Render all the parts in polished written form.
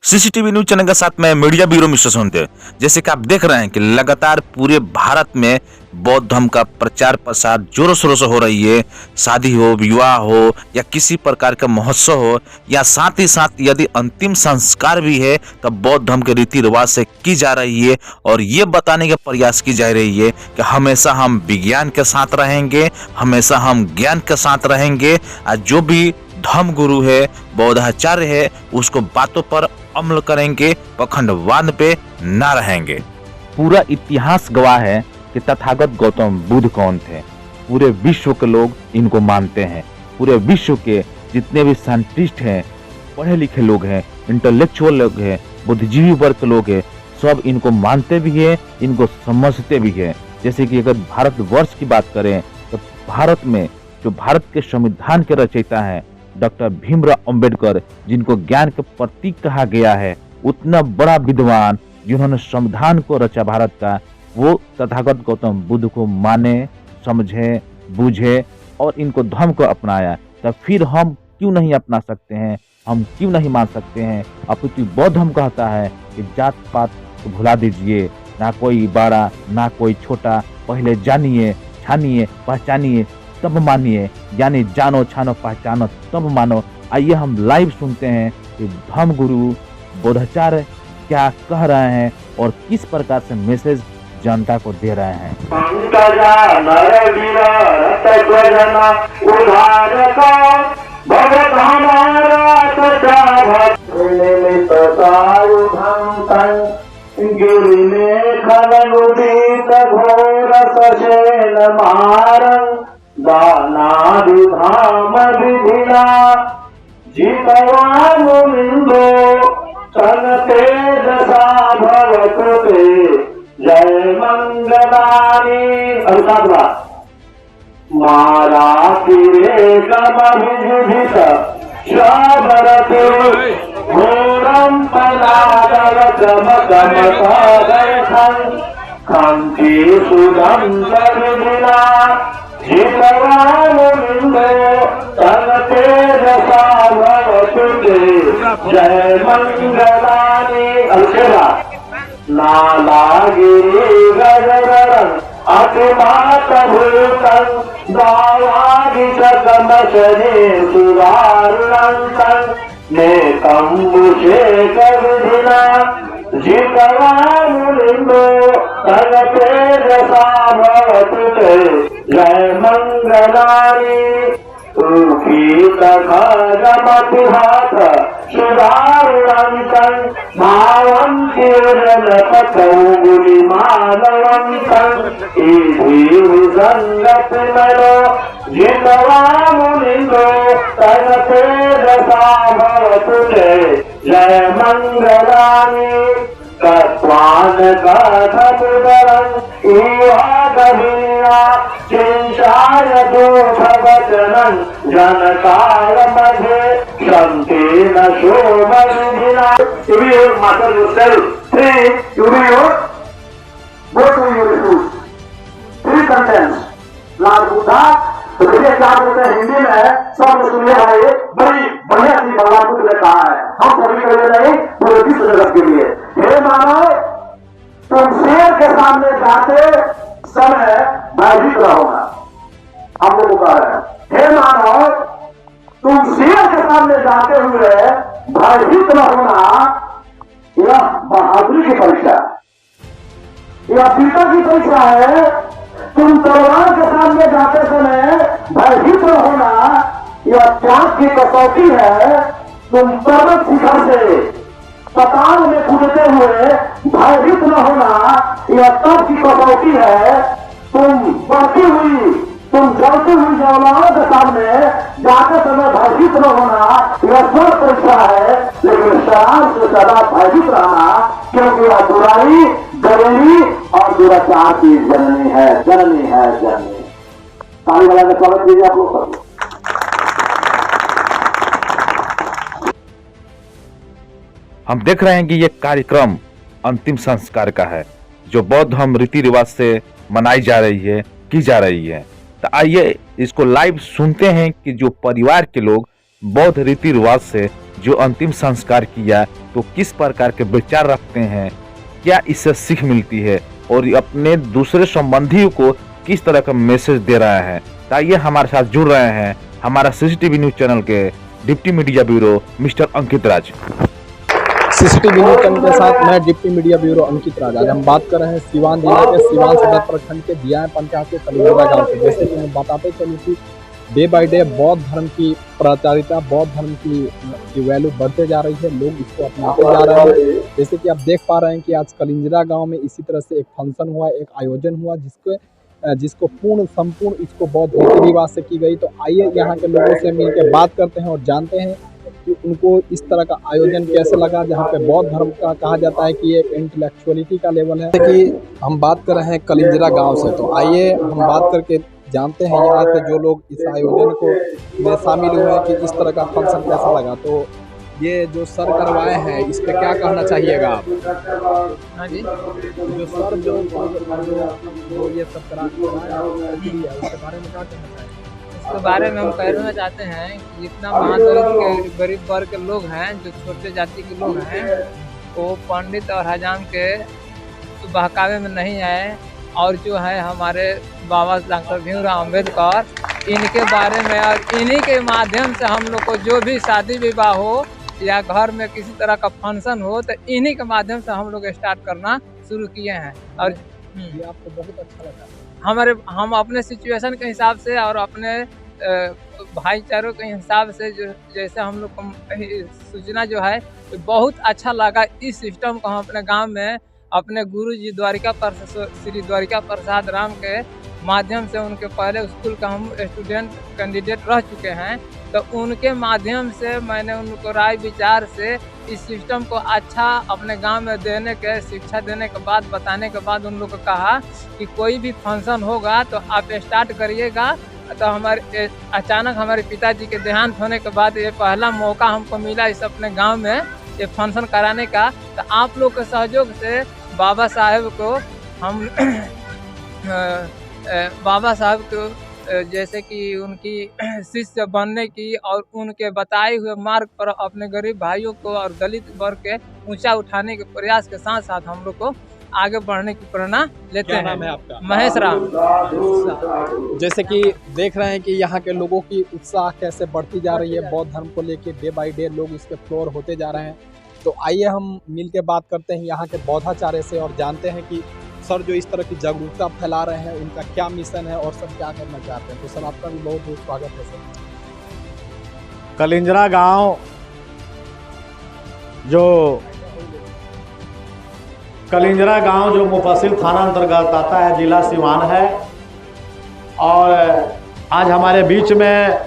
CCTV news channel के साथ में मीडिया ब्यूरो मिस्टर सुनते हैं। जैसे कि आप देख रहे हैं कि लगातार पूरे भारत में बौद्ध धर्म का प्रचार प्रसार जोरों शोरों से हो रही है। शादी हो, विवाह हो या किसी प्रकार का महोत्सव हो या साथ ही साथ यदि अंतिम संस्कार भी है तो बौद्ध धर्म के रीति रिवाज से की जा रही है और ये बताने का प्रयास की जा रही है कि हमेशा हम विज्ञान के साथ रहेंगे, हमेशा हम ज्ञान के साथ रहेंगे और जो भी धर्म गुरु है, बौद्धाचार्य है, उसको बातों पर अमल करेंगे, पखंडवाद पे ना रहेंगे। पूरा इतिहास गवाह है कि तथागत गौतम बुद्ध कौन थे। पूरे विश्व के लोग इनको मानते हैं। पूरे विश्व के जितने भी साइंटिस्ट हैं, पढ़े लिखे लोग हैं, इंटेलेक्चुअल लोग हैं, बुद्धिजीवी वर्ग के लोग हैं, सब इनको मानते भी हैं, इनको समझते भी हैं। जैसे कि अगर भारतवर्ष की बात करें तो भारत में जो भारत के संविधान के रचयिता हैं डॉक्टर भीमराव अंबेडकर, जिनको ज्ञान के प्रतीक कहा गया है, उतना बड़ा विद्वान जिन्होंने संविधान को रचा भारत का, वो तथागत गौतम बुद्ध को माने, समझे, बूझे और इनको धर्म को अपनाया। तब फिर हम क्यों नहीं अपना सकते हैं, हम क्यों नहीं मान सकते हैं? अपितु बौद्ध धर्म कहता है कि जात पात को भुला दीजिए, ना कोई बड़ा ना कोई छोटा, पहले जानिए, छानिए, पहचानिए तब मानिए, यानी जानो छानो पहचानो तब मानो। आइए हम लाइव सुनते हैं कि धर्म गुरु बौद्धाचार्य क्या कह रहे हैं और किस प्रकार से मैसेज जनता को दे रहे हैं। दानादिधाम विधिना जितवानुलिंदो तनतेजसा भवतु ते जय मंगलानि। अर्थात मारातिरेकमभिजुभित श्रावरते घोरं पलादवकमकमसागरखं खंति सुदन्तविधिना जितवानुलिंदो तनतेजसा भवतु ते जय मंगलानि। अक्षरा नालागिरि गजरं अतिमात भूतं दावादिशकमशने सुवारुणं नेकम्बुशेखरविधिना जितवानुलिंदो तनतेजसा भवतु ते जय मंगलानि। ऊर्कीतखगमतिहाथ सुदारुणं भावन्तीर्णपतौ गुलिमालवन्तं इति विसङ्गतिमनो जितवानुलिंदो तनतेजसा भवतु ते जय मंगलानि। कत्वान कथमुदरं इवागभिना चिंशाय दोषवचनं जनकाय मध्ये शंतेन शोभविधिना। You will master yourself. Three, you will go to your food. Three contents. Lord Buddha, तो देखिए क्या बोलते हैं हिंदी में, सब सुनिए भाई, बड़ी बढ़िया सी भगवान बुद्ध ने कहा है, हम सभी के लिए नहीं, पूरे विश्व जगत के लिए। हे मानव, तुम शेर के सामने जाते समय भयभीत रहोगा। हम लोग कह रहे हैं, हे मानव, तुम शेर के सामने जाते हुए भयभीत न होना, यह बहादुरी की परीक्षा है, यह वीरता की परीक्षा है। तुम तलवार के सामने जाते समय भयभीत न होना, यह त्याग की कसौटी है। तुम पर्वत शिखर से पताल में कूदते हुए भयभीत न होना, यह तप की कसौटी है। तुम बढ़ती हुई, तुम जलती हुई जवानों के सामने जाते समय भयभीत न होना, यह स्वर परीक्षा है। लेकिन शराब से सदा भयभीत रहना, क्योंकि यह बुराई, गरीबी और दुराचार की जननी है, जननी है, जननी। ताली वाला का स्वागत कीजिए आप लोग। हम देख रहे हैं कि ये कार्यक्रम अंतिम संस्कार का है, जो बौद्ध धर्म रीति रिवाज से मनाई जा रही है, की जा रही है। तो आइए इसको लाइव सुनते हैं कि जो परिवार के लोग बौद्ध रीति रिवाज से जो अंतिम संस्कार किया तो तो किस प्रकार के विचार रखते हैं, क्या इससे सीख मिलती है और अपने दूसरे संबंधियों को किस तरह का मैसेज दे रहा है। आइए हमारे साथ जुड़ रहे हैं हमारा सीसीटीवी न्यूज चैनल के डिप्टी मीडिया ब्यूरो मिस्टर अंकित राज। सीसीटीवी न्यूज चैनल के साथ मैं डिप्टी मीडिया ब्यूरो अंकित राज। आज हम बात कर रहे हैं सीवान जिला के सीवान सदर प्रखंड के दियाएं पंचायत के कलिंजरा गांव से। जैसे कि मैं बताते चलूँ कि डे बाय डे बौद्ध धर्म की प्रचारिता, बौद्ध धर्म की वैल्यू बढ़ते जा रही है, लोग इसको अपनाते जा रहे हैं। जैसे कि आप देख पा रहे हैं कि आज कलिंजरा गांव में इसी तरह से एक फंक्शन हुआ, एक आयोजन हुआ जिसको संपूर्ण इसको बौद्ध रीति रिवाज से की गई। तो आइए यहाँ के लोगों से मिलकर बात करते हैं और जानते हैं कि उनको इस तरह का आयोजन कैसे लगा, जहाँ पे बौद्ध धर्म का कहा जाता है कि एक इंटेलेक्चुअलिटी का लेवल है। कि हम बात कर रहे हैं कलिंजरा गांव से, तो आइए हम बात करके जानते हैं यहाँ से जो लोग इस आयोजन को में शामिल हुए हैं कि इस तरह का फंक्शन कैसा लगा। तो ये जो सर करवाए हैं इस पे क्या कहना चाहिएगा आप? हाँ जी, जो सर जो ये सब कराए उसके बारे में क्या कहना चाहिए? इसके बारे में हम कहना चाहते हैं कि जितना महादलित के गरीब वर्ग के लोग हैं, जो छोटे जाति के लोग हैं, वो पंडित और हजाम के बहकावे में नहीं आए। और जो है हमारे बाबा डॉक्टर भीमराव अम्बेडकर, इनके बारे में और इन्हीं के माध्यम से हम लोग को जो भी शादी विवाह हो या घर में किसी तरह का फंक्शन हो, तो इन्हीं के माध्यम से हम लोग स्टार्ट करना शुरू किए हैं। और ये आपको बहुत अच्छा लगा? हम अपने सिचुएशन के हिसाब से और अपने भाईचारों के हिसाब से जो जैसे हम लोग को सूचना जो है बहुत अच्छा लगा। इस सिस्टम को हम अपने गांव में अपने गुरुजी श्री द्वारिका प्रसाद राम के माध्यम से, उनके पहले स्कूल का हम स्टूडेंट कैंडिडेट रह चुके हैं, तो उनके माध्यम से मैंने उनको राय विचार से इस सिस्टम को अच्छा अपने गांव में देने के शिक्षा देने के बाद, बताने के बाद उन लोग को कहा कि कोई भी फंक्शन होगा तो आप स्टार्ट करिएगा। तो हमारे अचानक हमारे पिताजी के देहांत होने के बाद ये पहला मौका हमको मिला इस अपने गांव में ये फंक्शन कराने का। तो आप लोग के सहयोग से बाबा साहब को हम बाबा साहब को जैसे कि उनकी शिष्य बनने की और उनके बताए हुए मार्ग पर अपने गरीब भाइयों को और दलित वर्ग के ऊंचा उठाने के प्रयास के साथ साथ हम लोग को आगे बढ़ने की प्रेरणा लेते हैं। नाम है आपका? महेश राम। जैसे कि देख रहे हैं कि यहाँ के लोगों की उत्साह कैसे बढ़ती जा रही है बौद्ध धर्म को लेके, डे बाय डे लोग इसके फ्लोर होते जा रहे हैं। तो आइए हम मिल के बात करते हैं यहाँ के बौद्धाचार्य से और जानते हैं कि सर जो इस तरह की जागरूकता फैला रहे हैं उनका क्या मिशन है और सब क्या करना चाहते हैं। तो सर आपका भी बहुत बहुत स्वागत है सर। कलिंजरा गांव जो मुफस्सिल थाना अंतर्गत आता है, जिला सीवान है। और आज हमारे बीच में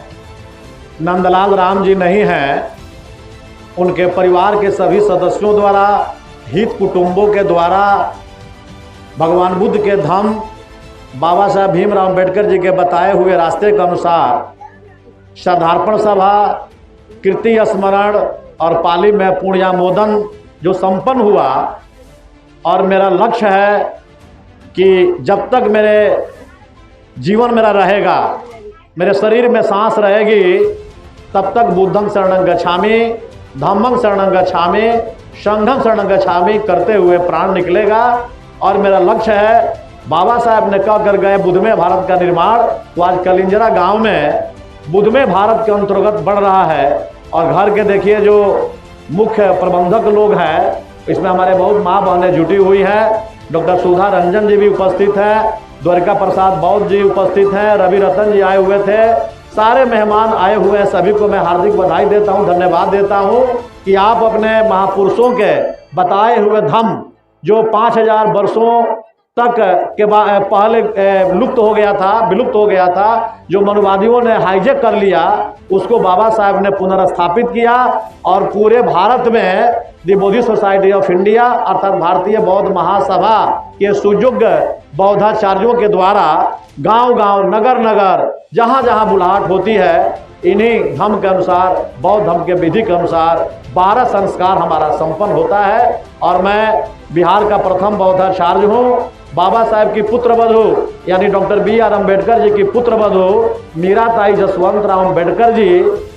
नंदलाल राम जी नहीं हैं। उनके परिवार के सभी सदस्यों द्वारा, हित कुटुंबों के द्वारा भगवान बुद्ध के धाम बाबा साहब भीमराव अम्बेडकर जी के बताए हुए रास्ते के अनुसार श्रद्धार्पण सभा, कीर्ति स्मरण और पाली में पुण्यामोदन जो संपन्न हुआ। और मेरा लक्ष्य है कि जब तक मेरे जीवन मेरा रहेगा, मेरे शरीर में सांस रहेगी, तब तक बुद्धं शरणं गच्छामि, धम्मं शरणं गच्छामि, संघं शरणं गच्छामि करते हुए प्राण निकलेगा। और मेरा लक्ष्य है, बाबा साहब ने कह कर गए बुद्धमय भारत का निर्माण, तो आज कलिंजरा गांव में बुद्धमय भारत के अंतर्गत बढ़ रहा है। और घर के देखिए जो मुख्य प्रबंधक लोग हैं, इसमें हमारे बहुत माँ बहनें जुटी हुई हैं। डॉक्टर सुधा रंजन जी भी उपस्थित हैं, द्वारिका प्रसाद बौद्ध जी उपस्थित हैं, रवि रतन जी आए हुए थे। सारे मेहमान आए हुए हैं, सभी को मैं हार्दिक बधाई देता हूं, धन्यवाद देता हूं कि आप अपने महापुरुषों के बताए हुए धम्म जो 5000 वर्षों तक के पहले विलुप्त हो गया था, जो मनुवादियों ने हाईजेक कर लिया, उसको बाबा साहब ने पुनर्स्थापित किया। और पूरे भारत में दी बौद्धिस्ट सोसाइटी ऑफ इंडिया अर्थात भारतीय बौद्ध महासभा के सुयोग्य बौद्धाचार्यों के द्वारा गांव-गांव, नगर-नगर, जहां-जहां बुलाहट होती है, इन्हीं धर्म के अनुसार, बौद्ध धर्म के विधि के अनुसार 12 संस्कार हमारा संपन्न होता है। और मैं बिहार का प्रथम बौद्धाचार्य हूँ। बाबा साहब की पुत्रवधू यानी डॉक्टर B.R. अम्बेडकर जी की पुत्रवधू मीरा ताई जसवंत राव अम्बेडकर जी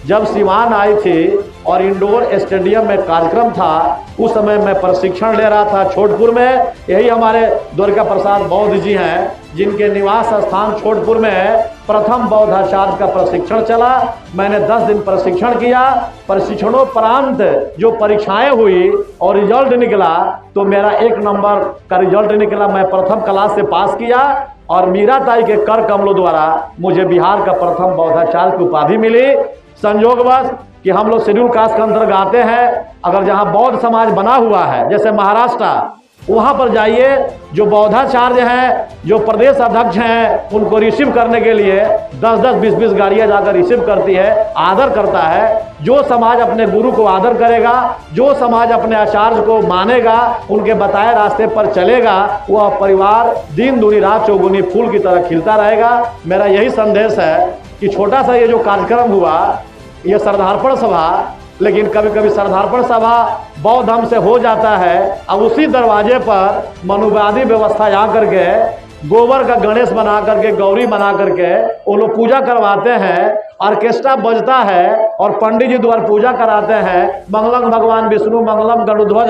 जब सिवान आई थी, और इंडोर स्टेडियम में कार्यक्रम था। उस समय मैं प्रशिक्षण ले रहा था छोटपुर में। यही हमारे द्वारका प्रसाद बौद्ध जी हैं, जिनके निवास स्थान छोटपुर में है। प्रथम बौद्धाचार्य का प्रशिक्षण चला। मैंने 10 दिन प्रशिक्षण किया। प्रशिक्षणोपरांत जो परीक्षाएं हुई और रिजल्ट निकला तो मेरा 1 नंबर का रिजल्ट निकला। मैं प्रथम क्लास से पास किया और मीराताई के कर कमलों द्वारा मुझे बिहार का प्रथम बौद्धाचार्य की उपाधि मिली। संयोगवश कि हम लोग शेड्यूल कास्ट के अंतर्गत आते हैं। अगर जहां बौद्ध समाज बना हुआ है, जैसे महाराष्ट्र, वहां पर जाइए, जो बौद्धाचार्य हैं, जो प्रदेश अध्यक्ष हैं, उनको रिसीव करने के लिए 10-10, 20-20 गाड़ियां जाकर रिसीव करती है, आदर करता है। जो समाज अपने गुरु को आदर करेगा, जो समाज अपने आचार्य को मानेगा, उनके बताए रास्ते पर चलेगा, वह परिवार दिन दूनी रात चौगुनी फूल की तरह खिलता रहेगा। मेरा यही संदेश है कि छोटा सा ये जो कार्यक्रम हुआ, ये श्रद्धार्पण सभा, लेकिन कभी कभी श्रद्धार्पण सभा बौद्ध धर्म से हो जाता है। अब उसी दरवाजे पर मनुवादी व्यवस्था आ करके गोबर का गणेश बना करके, गौरी बना करके वो लोग पूजा करवाते हैं। ऑर्केस्ट्रा बजता है और पंडित जी द्वारा पूजा कराते हैं। मंगलम भगवान विष्णु, मंगलम गरुध्वज,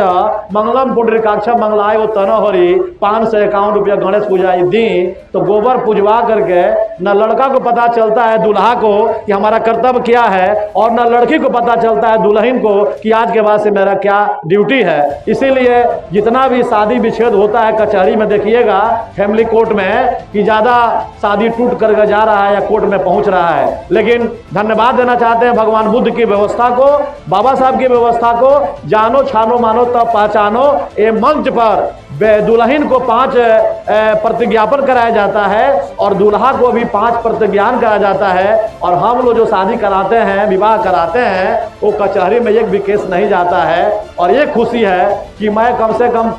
मंगलम पुंडरीकाक्ष, मंगलाय वो तनोहरि। 551 रुपया गणेश पूजा दी तो गोबर पूजवा करके न लड़का को पता चलता है दूल्हा को कि हमारा कर्तव्य क्या है, और न लड़की को पता चलता है दुल्हन को कि आज के बाद से मेरा क्या ड्यूटी है। इसीलिए जितना भी शादी विच्छेद होता है कचहरी में, देखिएगा फैमिली कोर्ट में कि ज़्यादा शादी टूट कर जा रहा है या कोर्ट में पहुंच रहा है। लेकिन धन्यवाद देना चाहते हैं भगवान बुद्ध की व्यवस्था को, बाबा साहब की व्यवस्था को। जानो छानो मानो तब पहचानो, ये मंच पर दुल्हन को 5 प्रतिज्ञापन कराया जाता है और दूल्हा को भी 5 प्रतिज्ञान कराया जाता है। और हम लोग जो शादी कराते हैं, विवाह कराते हैं, वो कचहरी में एक भी केस नहीं जाता है। और ये खुशी है कि मैं कम से कम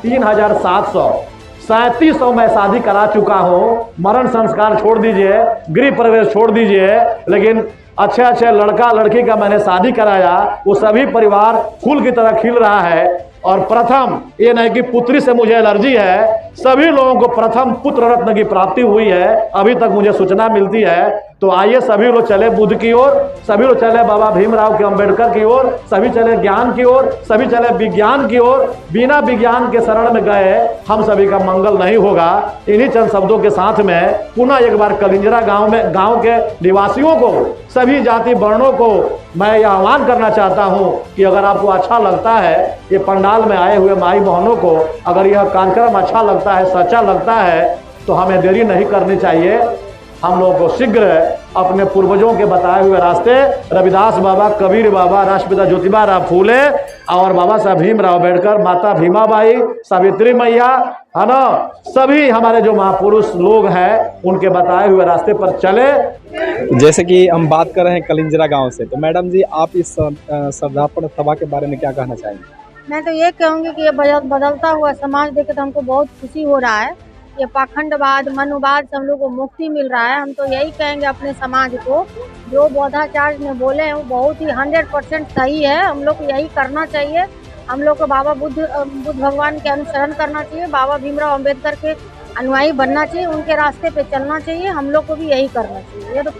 3700 मैं शादी करा चुका हूँ। मरण संस्कार छोड़ दीजिए, गृह प्रवेश छोड़ दीजिए, लेकिन अच्छे अच्छे लड़का लड़की का मैंने शादी कराया। वो सभी परिवार फूल की तरह खिल रहा है। और प्रथम ये नहीं कि पुत्री से मुझे एलर्जी है, सभी लोगों को प्रथम पुत्र रत्न की प्राप्ति हुई है, अभी तक मुझे सूचना मिलती है। तो आइए सभी लोग चले बुद्ध की ओर, सभी लोग चले बाबा भीमराव के अंबेडकर की ओर, सभी चले ज्ञान की ओर, सभी चले विज्ञान की ओर। बिना विज्ञान के शरण में गए हम सभी का मंगल नहीं होगा। इन्हीं चंद शब्दों के साथ में पुनः एक बार कलिंजरा गांव के निवासियों को, सभी जाति वर्णों को मैं यह आह्वान करना चाहता हूं कि अगर आपको अच्छा लगता है, ये पंडाल में आए हुए माई बहनों को अगर यह कार्यक्रम अच्छा लगता है, सच्चा लगता है, तो हमें देरी नहीं करनी चाहिए। हम लोगों को शीघ्र अपने पूर्वजों के बताए हुए रास्ते, रविदास बाबा, कबीर बाबा, राष्ट्रपिता ज्योतिबा राव फूले और बाबा साहब भीमराव अम्बेडकर, माता भीमाबाई, सावित्री मैया, है ना, सभी हमारे जो महापुरुष लोग हैं, उनके बताए हुए रास्ते पर चले। जैसे कि हम बात कर रहे हैं कलिंजरा गांव से, तो मैडम जी आप इस श्रद्धार्पण सभा के बारे में क्या कहना चाहेंगे? मैं तो ये कहूँगी कि ये बदलता हुआ समाज देख तो हमको बहुत खुशी हो रहा है। ये पाखंडवाद, मनुवाद से हम लोग को मुक्ति मिल रहा है। हम तो यही कहेंगे अपने समाज को, जो बौद्धाचार्य ने बोले हैं वो बहुत ही 100% सही है। हम लोग को यही करना चाहिए। हम लोग को बाबा बुद्ध भगवान के अनुसरण करना चाहिए, बाबा भीमराव अम्बेडकर के अनुयायी बनना चाहिए, उनके रास्ते पे चलना चाहिए। हम लोग को भी यही करना चाहिए। तो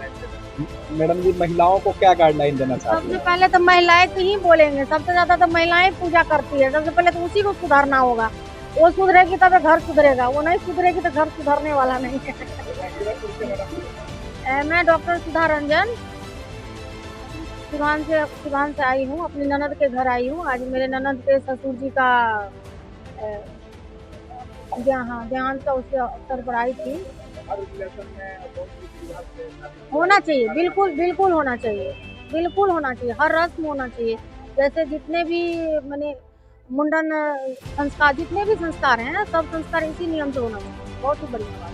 मैडम जी महिलाओं को क्या गाइडलाइन देना चाहते हैं? सबसे पहले तो महिलाएं को ही बोलेंगे। सबसे ज्यादा तो महिलाएं पूजा करती है। सबसे पहले तो उसी को सुधारना होगा। वो सुधरेगी तब घर सुधरेगा, वो नहीं सुधरेगी तो घर सुधरने वाला नहीं है। मैं डॉक्टर सुधा रंजन सिवान से आई हूँ, अपनी ननद के घर आई हूँ। आज मेरे ननद के ससुर जी का देहांत का उसके अवसर पर आई थी। होना चाहिए, बिल्कुल होना चाहिए, बिल्कुल होना चाहिए। हर रस्म होना चाहिए। जैसे जितने भी मैंने मुंडन संस्कार, जितने भी संस्कार हैं, सब संस्कार इसी नियम से होना चाहिए। बहुत ही बढ़िया बात।